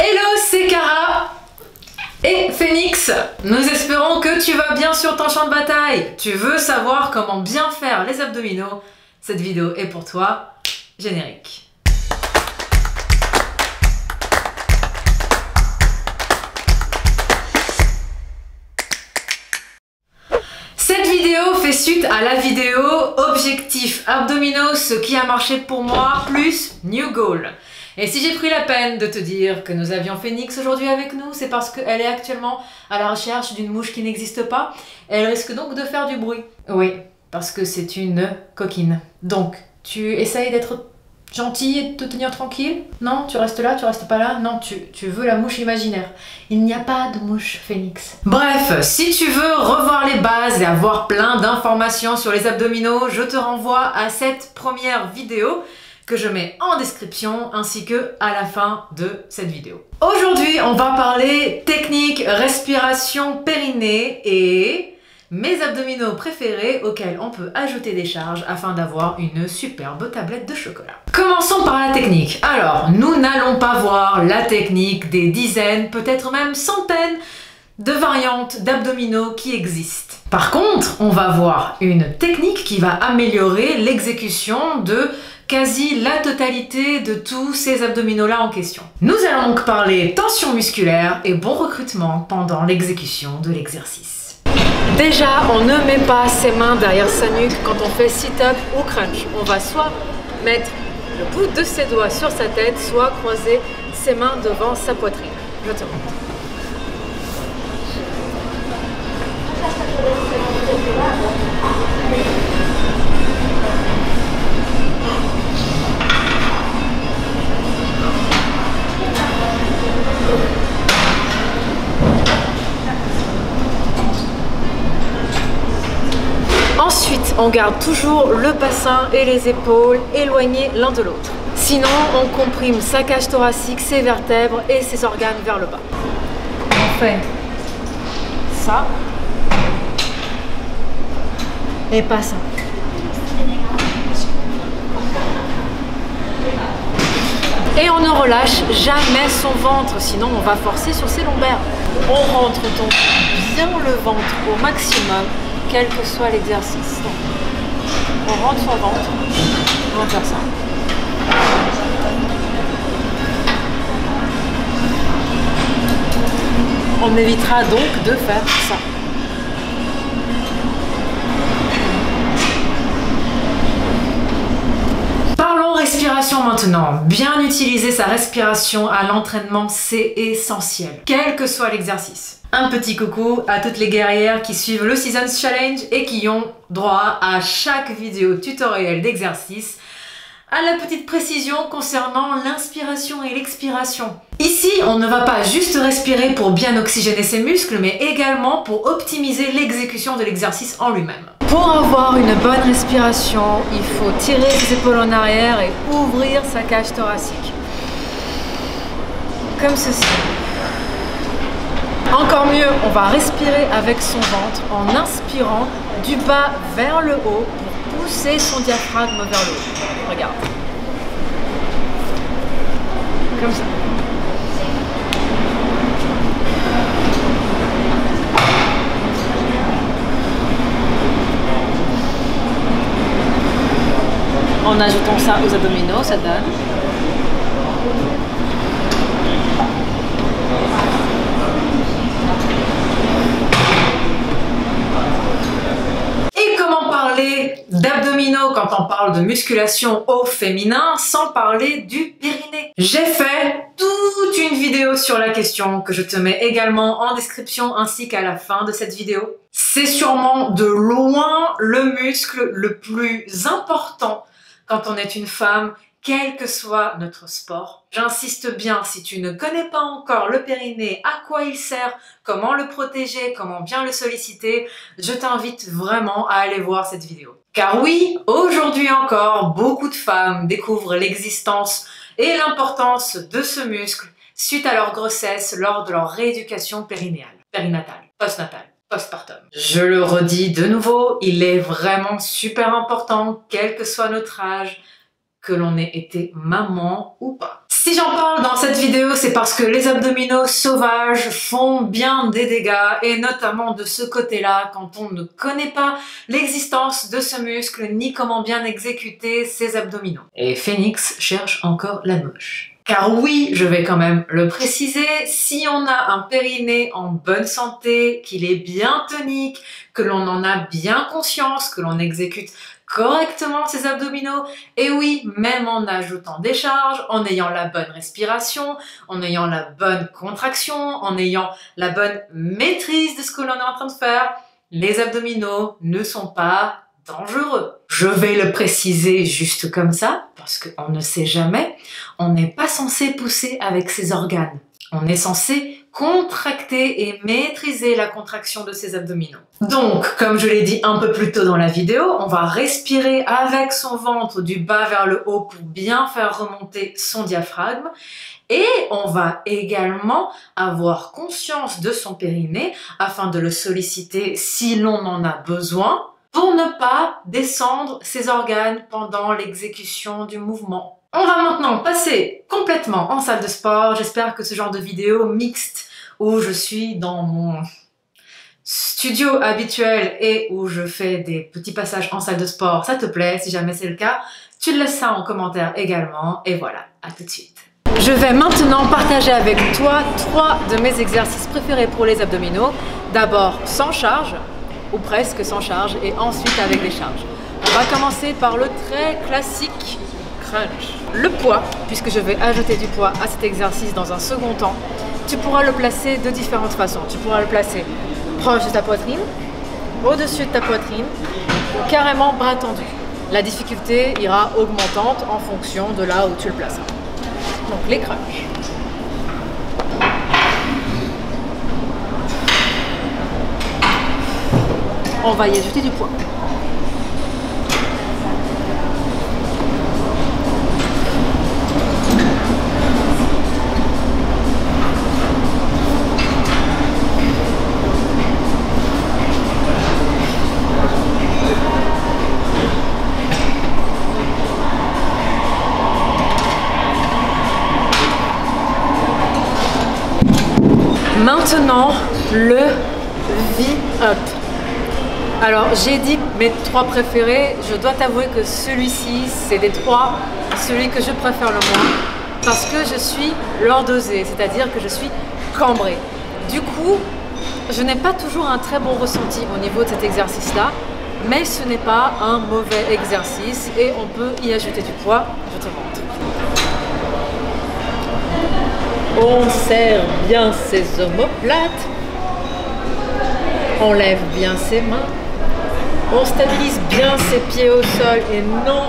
Hello, c'est Cara et Phoenix. Nous espérons que tu vas bien sur ton champ de bataille. Tu veux savoir comment bien faire les abdominaux? Cette vidéo est pour toi. Générique. Cette vidéo fait suite à la vidéo Objectif abdominaux, ce qui a marché pour moi, plus New Goal. Et si j'ai pris la peine de te dire que nous avions Phoenix aujourd'hui avec nous, c'est parce qu'elle est actuellement à la recherche d'une mouche qui n'existe pas. Elle risque donc de faire du bruit. Oui, parce que c'est une coquine. Donc, tu essayes d'être gentil et de te tenir tranquille? Non, tu restes là, tu restes pas là? Non, tu veux la mouche imaginaire. Il n'y a pas de mouche Phoenix. Bref, si tu veux revoir les bases et avoir plein d'informations sur les abdominaux, je te renvoie à cette première vidéo que je mets en description ainsi que à la fin de cette vidéo. Aujourd'hui, on va parler technique, respiration, périnée et mes abdominaux préférés auxquels on peut ajouter des charges afin d'avoir une superbe tablette de chocolat. Commençons par la technique. Alors, nous n'allons pas voir la technique des dizaines, peut-être même centaines de variantes d'abdominaux qui existent. Par contre, on va voir une technique qui va améliorer l'exécution de quasi la totalité de tous ces abdominaux-là en question. Nous allons donc parler tension musculaire et bon recrutement pendant l'exécution de l'exercice. Déjà, on ne met pas ses mains derrière sa nuque quand on fait sit-up ou crunch. On va soit mettre le bout de ses doigts sur sa tête, soit croiser ses mains devant sa poitrine. Je te montre. Ensuite, on garde toujours le bassin et les épaules éloignés l'un de l'autre. Sinon, on comprime sa cage thoracique, ses vertèbres et ses organes vers le bas. On fait ça et pas ça. Et on ne relâche jamais son ventre, sinon on va forcer sur ses lombaires. On rentre donc bien le ventre au maximum, quel que soit l'exercice. On rentre son ventre, on va faire ça. On évitera donc de faire ça. Parlons respiration maintenant. Bien utiliser sa respiration à l'entraînement, c'est essentiel, quel que soit l'exercice. Un petit coucou à toutes les guerrières qui suivent le Seasons Challenge et qui ont droit à chaque vidéo tutoriel d'exercice, à la petite précision concernant l'inspiration et l'expiration. Ici, on ne va pas juste respirer pour bien oxygéner ses muscles, mais également pour optimiser l'exécution de l'exercice en lui-même. Pour avoir une bonne respiration, il faut tirer ses épaules en arrière et ouvrir sa cage thoracique. Comme ceci. Encore mieux, on va respirer avec son ventre en inspirant du bas vers le haut pour pousser son diaphragme vers le haut. Regarde. Comme ça. En ajoutant ça aux abdominaux, ça donne. D'abdominaux quand on parle de musculation au féminin sans parler du périnée. J'ai fait toute une vidéo sur la question que je te mets également en description ainsi qu'à la fin de cette vidéo. C'est sûrement de loin le muscle le plus important quand on est une femme, quel que soit notre sport. J'insiste bien, si tu ne connais pas encore le périnée, à quoi il sert, comment le protéger, comment bien le solliciter, je t'invite vraiment à aller voir cette vidéo. Car oui, aujourd'hui encore, beaucoup de femmes découvrent l'existence et l'importance de ce muscle suite à leur grossesse lors de leur rééducation périnatale, postnatale, postpartum. Je le redis de nouveau, il est vraiment super important, quel que soit notre âge, que l'on ait été maman ou pas. Si j'en parle dans cette vidéo, c'est parce que les abdominaux sauvages font bien des dégâts, et notamment de ce côté-là, quand on ne connaît pas l'existence de ce muscle, ni comment bien exécuter ses abdominaux. Et Phoenix cherche encore la moche. Car oui, je vais quand même le préciser, si on a un périnée en bonne santé, qu'il est bien tonique, que l'on en a bien conscience, que l'on exécute correctement ses abdominaux, et oui, même en ajoutant des charges, en ayant la bonne respiration, en ayant la bonne contraction, en ayant la bonne maîtrise de ce que l'on est en train de faire, les abdominaux ne sont pas dangereux. Je vais le préciser juste comme ça, parce qu'on ne sait jamais, on n'est pas censé pousser avec ses organes. On est censé contracter et maîtriser la contraction de ses abdominaux. Donc, comme je l'ai dit un peu plus tôt dans la vidéo, on va respirer avec son ventre du bas vers le haut pour bien faire remonter son diaphragme. Et on va également avoir conscience de son périnée afin de le solliciter si l'on en a besoin pour ne pas descendre ses organes pendant l'exécution du mouvement. On va maintenant passer complètement en salle de sport. J'espère que ce genre de vidéo mixte où je suis dans mon studio habituel et où je fais des petits passages en salle de sport, ça te plaît. Si jamais c'est le cas, tu le laisses ça en commentaire également. Et voilà, à tout de suite. Je vais maintenant partager avec toi 3 de mes exercices préférés pour les abdominaux. D'abord sans charge, ou presque sans charge, et ensuite avec des charges. On va commencer par le très classique crunch. Le poids, puisque je vais ajouter du poids à cet exercice dans un second temps, tu pourras le placer de différentes façons. Tu pourras le placer proche de ta poitrine, au-dessus de ta poitrine, ou carrément bras tendu. La difficulté ira augmentante en fonction de là où tu le places. Donc les crunchs. On va y ajouter du poids. Maintenant, le V-up. Alors, j'ai dit mes 3 préférés. Je dois t'avouer que celui-ci, c'est des 3, celui que je préfère le moins, parce que je suis lordosée, c'est-à-dire que je suis cambrée. Du coup, je n'ai pas toujours un très bon ressenti au niveau de cet exercice-là, mais ce n'est pas un mauvais exercice et on peut y ajouter du poids. Je te montre. On serre bien ses omoplates, on lève bien ses mains, on stabilise bien ses pieds au sol et non,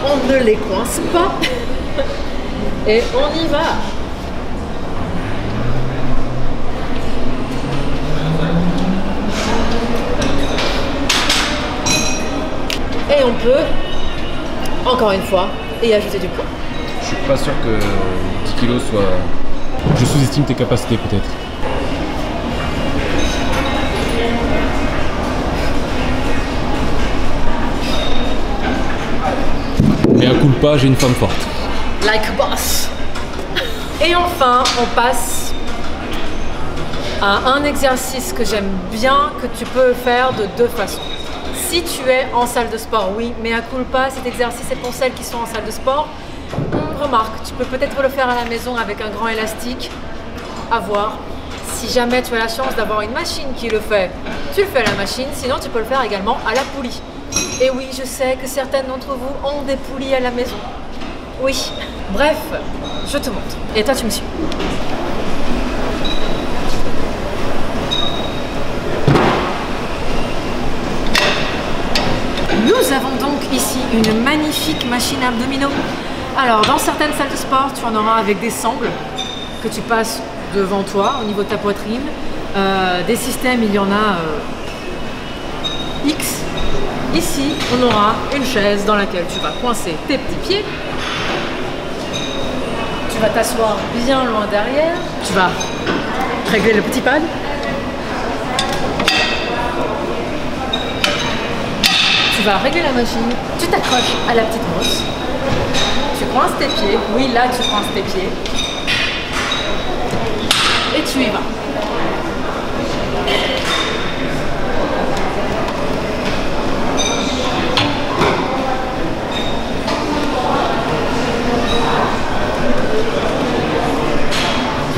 on ne les coince pas et on y va. Et on peut, encore une fois, y ajouter du poids. Je suis pas sûr que 10 kilos soit... Je sous-estime tes capacités peut-être. Mais à coup de pas, j'ai une femme forte. Like a boss. Et enfin, on passe à un exercice que j'aime bien, que tu peux faire de 2 façons. Si tu es en salle de sport, oui, mais à coup de pas, cet exercice est pour celles qui sont en salle de sport. Remarque, tu peux peut-être le faire à la maison avec un grand élastique, à voir. Si jamais tu as la chance d'avoir une machine qui le fait, tu le fais à la machine, sinon tu peux le faire également à la poulie. Et oui, je sais que certaines d'entre vous ont des poulies à la maison. Oui, bref, je te montre. Et toi, tu me suis. Nous avons donc ici une magnifique machine abdominaux. Alors, dans certaines salles de sport, tu en auras avec des sangles que tu passes devant toi, au niveau de ta poitrine. Des systèmes, il y en a X. Ici, on aura une chaise dans laquelle tu vas coincer tes petits pieds. Tu vas t'asseoir bien loin derrière. Tu vas régler le petit pad. Tu vas régler la machine. Tu t'accroches à la petite brosse. Tu coinces tes pieds. Oui, là, tu coinces tes pieds. Et tu y vas.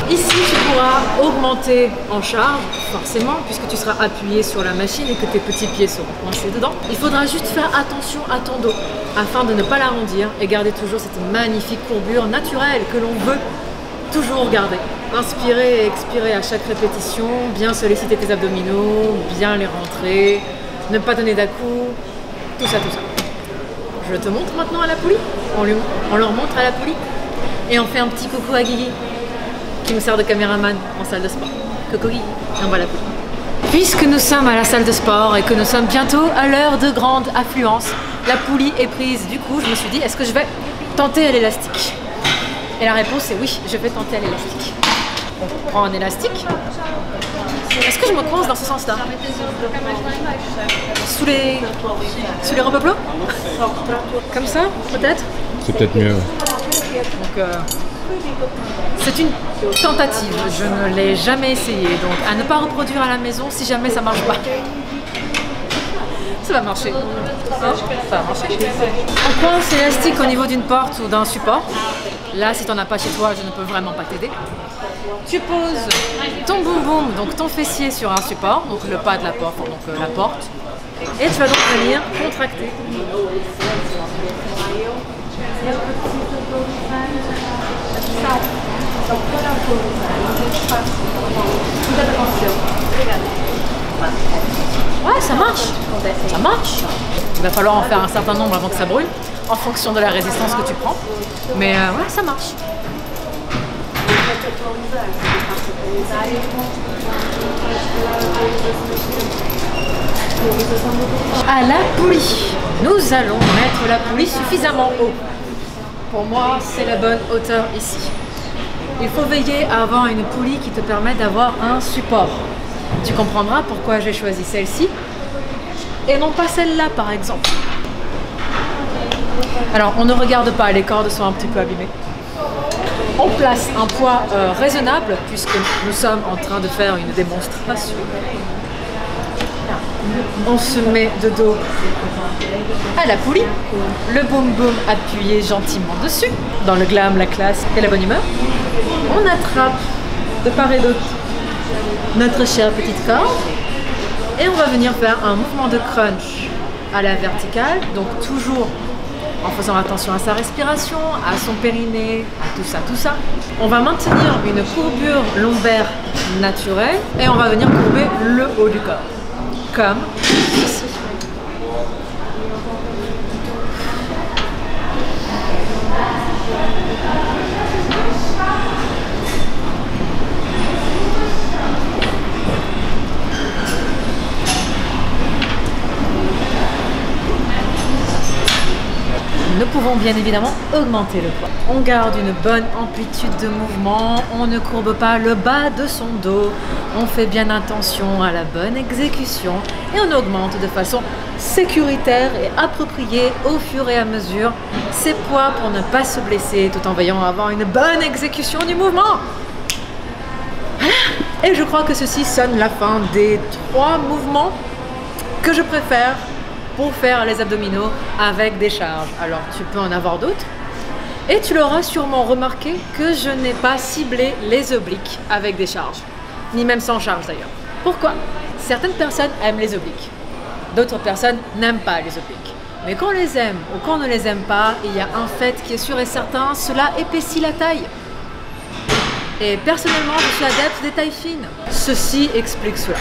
Ici, tu pourras augmenter en charge, forcément, puisque tu seras appuyé sur la machine et que tes petits pieds seront coincés dedans. Il faudra juste faire attention à ton dos, afin de ne pas l'arrondir et garder toujours cette magnifique courbure naturelle que l'on veut toujours garder. Inspirer et expirer à chaque répétition, bien solliciter tes abdominaux, bien les rentrer, ne pas donner d'à-coups, tout ça, tout ça. Je te montre maintenant à la poulie. On leur montre à la poulie et on fait un petit coucou à Guigui, qui nous sert de caméraman en salle de sport. Coucou Guigui, et on va à la poulie. Puisque nous sommes à la salle de sport et que nous sommes bientôt à l'heure de grande affluence, la poulie est prise. Du coup, je me suis dit, est-ce que je vais tenter à l'élastique? Et la réponse est oui, je vais tenter à l'élastique. On prend un élastique. Est-ce que je me coince dans ce sens-là? Sous les replots? Comme ça, peut-être? C'est peut-être mieux. Donc, c'est une tentative, je ne l'ai jamais essayé, donc à ne pas reproduire à la maison si jamais ça marche pas. Ça va marcher. Hein? Ça va marcher. On coince élastique au niveau d'une porte ou d'un support. Là, si tu n'en as pas chez toi, je ne peux vraiment pas t'aider. Tu poses ton boum boum, donc ton fessier sur un support, donc le pas de la porte, donc la porte. Et tu vas donc venir contracter. Ouais, ça marche. Ça marche. Il va falloir en faire un certain nombre avant que ça brûle, en fonction de la résistance que tu prends. Mais ouais, ça marche. À la poulie, nous allons mettre la poulie suffisamment haut. Pour moi, c'est la bonne hauteur ici. Il faut veiller à avoir une poulie qui te permet d'avoir un support. Tu comprendras pourquoi j'ai choisi celle-ci et non pas celle-là par exemple. Alors, on ne regarde pas, les cordes sont un petit peu abîmées. On place un poids raisonnable puisque nous sommes en train de faire une démonstration. On se met de dos à la poulie, le boum boum appuyé gentiment dessus, dans le glam, la classe et la bonne humeur. On attrape de part et d'autre notre chère petite corde et on va venir faire un mouvement de crunch à la verticale, donc toujours en faisant attention à sa respiration, à son périnée, à tout ça, tout ça. On va maintenir une courbure lombaire naturelle et on va venir courber le haut du corps, comme ceci. Nous pouvons bien évidemment augmenter le poids. On garde une bonne amplitude de mouvement, on ne courbe pas le bas de son dos, on fait bien attention à la bonne exécution et on augmente de façon sécuritaire et appropriée au fur et à mesure ses poids pour ne pas se blesser tout en veillant à avoir une bonne exécution du mouvement. Voilà. Et je crois que ceci sonne la fin des 3 mouvements que je préfère pour faire les abdominaux avec des charges. Alors tu peux en avoir d'autres et tu l'auras sûrement remarqué que je n'ai pas ciblé les obliques avec des charges, ni même sans charge d'ailleurs. Pourquoi? Certaines personnes aiment les obliques, d'autres personnes n'aiment pas les obliques. Mais qu'on les aime ou qu'on ne les aime pas, il y a un fait qui est sûr et certain, cela épaissit la taille. Et personnellement, je suis adepte des tailles fines. Ceci explique cela.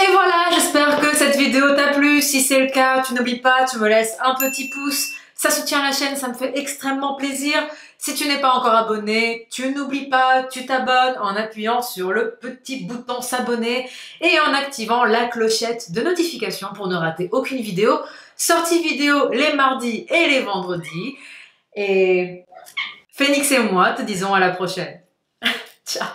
Et voilà, j'espère que cette vidéo t'a plu. Si c'est le cas, tu n'oublies pas, tu me laisses un petit pouce. Ça soutient la chaîne, ça me fait extrêmement plaisir. Si tu n'es pas encore abonné, tu n'oublies pas, tu t'abonnes en appuyant sur le petit bouton s'abonner et en activant la clochette de notification pour ne rater aucune vidéo. Sortie vidéo les mardis et les vendredis. Et Phoenix et moi te disons à la prochaine. Ciao.